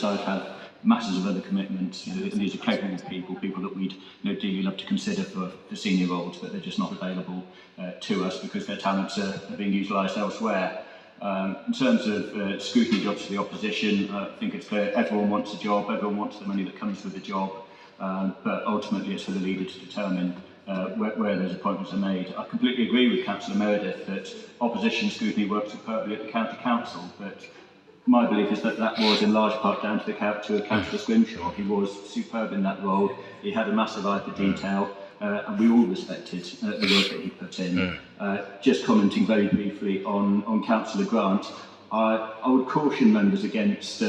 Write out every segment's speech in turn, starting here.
I'd have masses of other commitments. These are capable people that we'd dearly love to consider for senior roles, but they're just not available to us because their talents are being utilised elsewhere. In terms of scrutiny jobs for the opposition, I think it's clear everyone wants a job, everyone wants the money that comes with a job, but ultimately it's for the leader to determine where those appointments are made. I completely agree with Councillor Meredith that opposition scrutiny works superbly at the county council, but my belief is that that was in large part down to Councillor Scrimshaw. He was superb in that role. He had a massive eye for detail, and we all respected the work that he put in. Just commenting very briefly on Councillor Grant, I would caution members against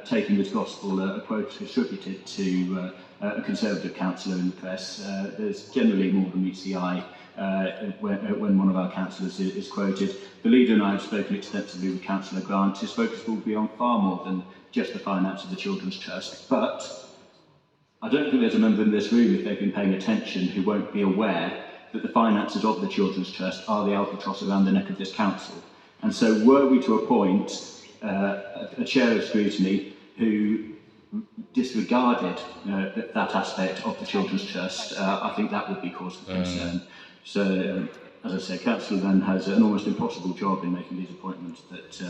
taking as gospel a quote attributed to a Conservative councillor in the press. There's generally more than meets the eye when one of our councillors is quoted. The leader and I have spoken extensively with Councillor Grant. His focus will be on far more than just the finance of the Children's Trust, but I don't think there's a member in this room, if they've been paying attention, who won't be aware that the finances of the Children's Trust are the albatross around the neck of this council. And so were we to appoint a chair of scrutiny who disregarded that aspect of the Children's Trust, I think that would be cause for concern. So, as I say, Councillor then has an almost impossible job in making these appointments, but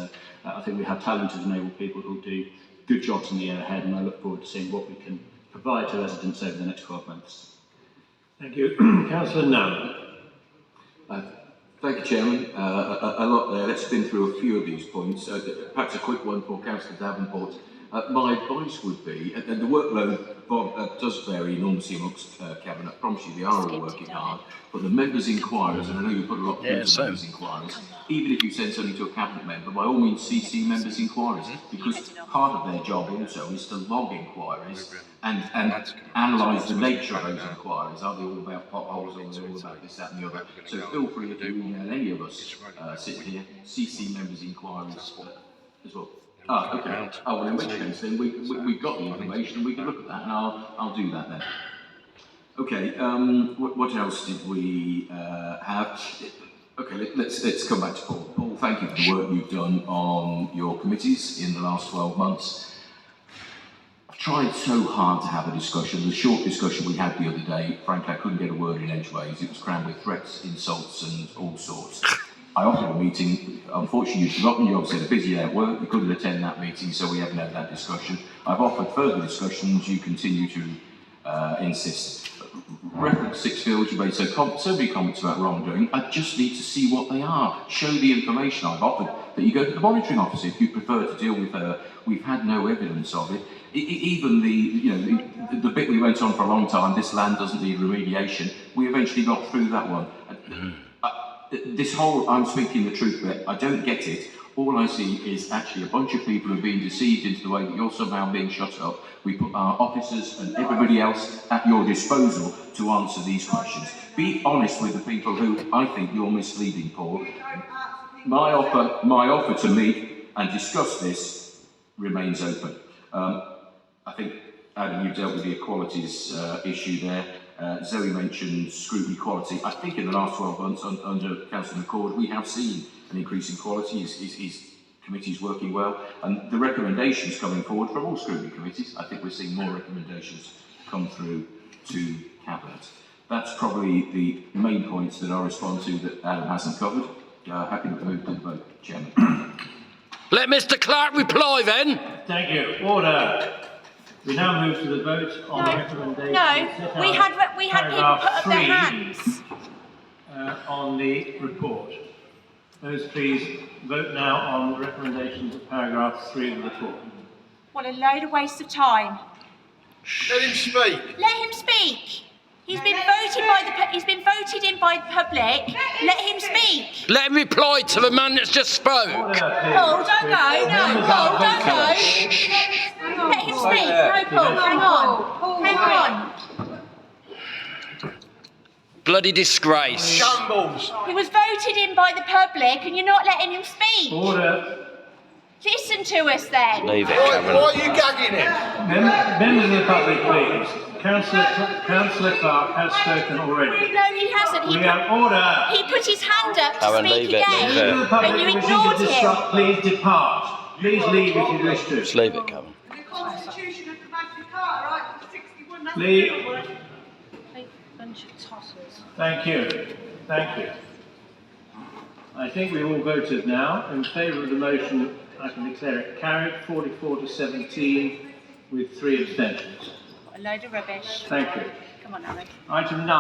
I think we have talented and able people who will do good jobs in the year ahead, and I look forward to seeing what we can provide to residents over the next 12 months. Thank you. Councillor Nunn. Thank you, Chairman. A lot there. Let's spin through a few of these points. Perhaps a quick one for Councillor Davenport. My advice would be, and the workload does vary enormously amongst Cabinet. I promise you they are all working hard, but the members' inquiries, and I know you put a lot of members' inquiries, even if you send something to a Cabinet member, by all means CC members' inquiries, because part of their job also is to log inquiries and analyse the nature of those inquiries. Are they all about potholes, or are they all about this, that and the other? So feel free to email any of us sitting here, CC members' inquiries as well. Okay. Oh, well, in which case, then we've got the information, and we can look at that, and I'll do that then. Okay. What else did we have? Okay. Let's come back to Paul. Paul, thank you for the work you've done on your committees in the last 12 months. I've tried so hard to have a discussion. The short discussion we had the other day, frankly, I couldn't get a word in edgeways. It was crammed with threats, insults, and all sorts. I offered a meeting. Unfortunately, you've forgotten. You obviously had a busy day at work. You couldn't attend that meeting, so we haven't had that discussion. I've offered further discussions. You continue to insist. Reference Sixfields, you made so many comments about wrongdoing. I just need to see what they are. Show the information I've offered. That you go to the monitoring officer if you prefer to deal with her. We've had no evidence of it. Even the bit we went on for a long time. This land doesn't need remediation. We eventually got through that one. This whole I'm speaking the truth bit, I don't get it. All I see is actually a bunch of people who are being deceived into the way that you're somehow being shut up. We put our officers and everybody else at your disposal to answer these questions. Be honest with the people who I think you're misleading, Paul. My offer to meet and discuss this remains open. I think, Adam, you dealt with the equalities issue there. Zoe mentioned scrutiny quality. I think in the last 12 months under Councillor McCord, we have seen an increase in quality. His committee's working well. And the recommendations coming forward from all scrutiny committees, I think we're seeing more recommendations come through to Cabinet. That's probably the main points that I'll respond to that Adam hasn't covered. Happy to move to the vote, Chairman. Let Mr. Clark reply then. Thank you. Order. We now move to the vote on the recommendation. No, we had people put up their hands. On the report. Those please vote now on the recommendations of paragraph 3 of the report. What a load of waste of time. Let him speak. Let him speak. He's been voted in by the public. Let him speak. Let him reply to the man that's just spoke. Paul, don't go. No, Paul, don't go. Let him speak. No, Paul, hang on. Hang on. Bloody disgrace. Shambles. He was voted in by the public and you're not letting him speak. Order. Listen to us then. Leave it, Why Cameron. are you gagging him? Members of the public, please. Councillor Clark has spoken already. No, he hasn't. We have order. He put his hand up to Aaron, speak leave it, again, leave it. Members of the public and you wishing ignored to him. disrupt, please depart. Please leave if you wish to. Just leave it, Cameron. Constitution of the Magna Carta, Article 61. That's Lee. the real one. Bunch of tossers. Thank you. Thank you. I think we've all voted now. In favour of the motion, I can declare it carried, 44 to 17, with 3 abstentions. A load of rubbish. Thank you. Come on, Alan. Item 9.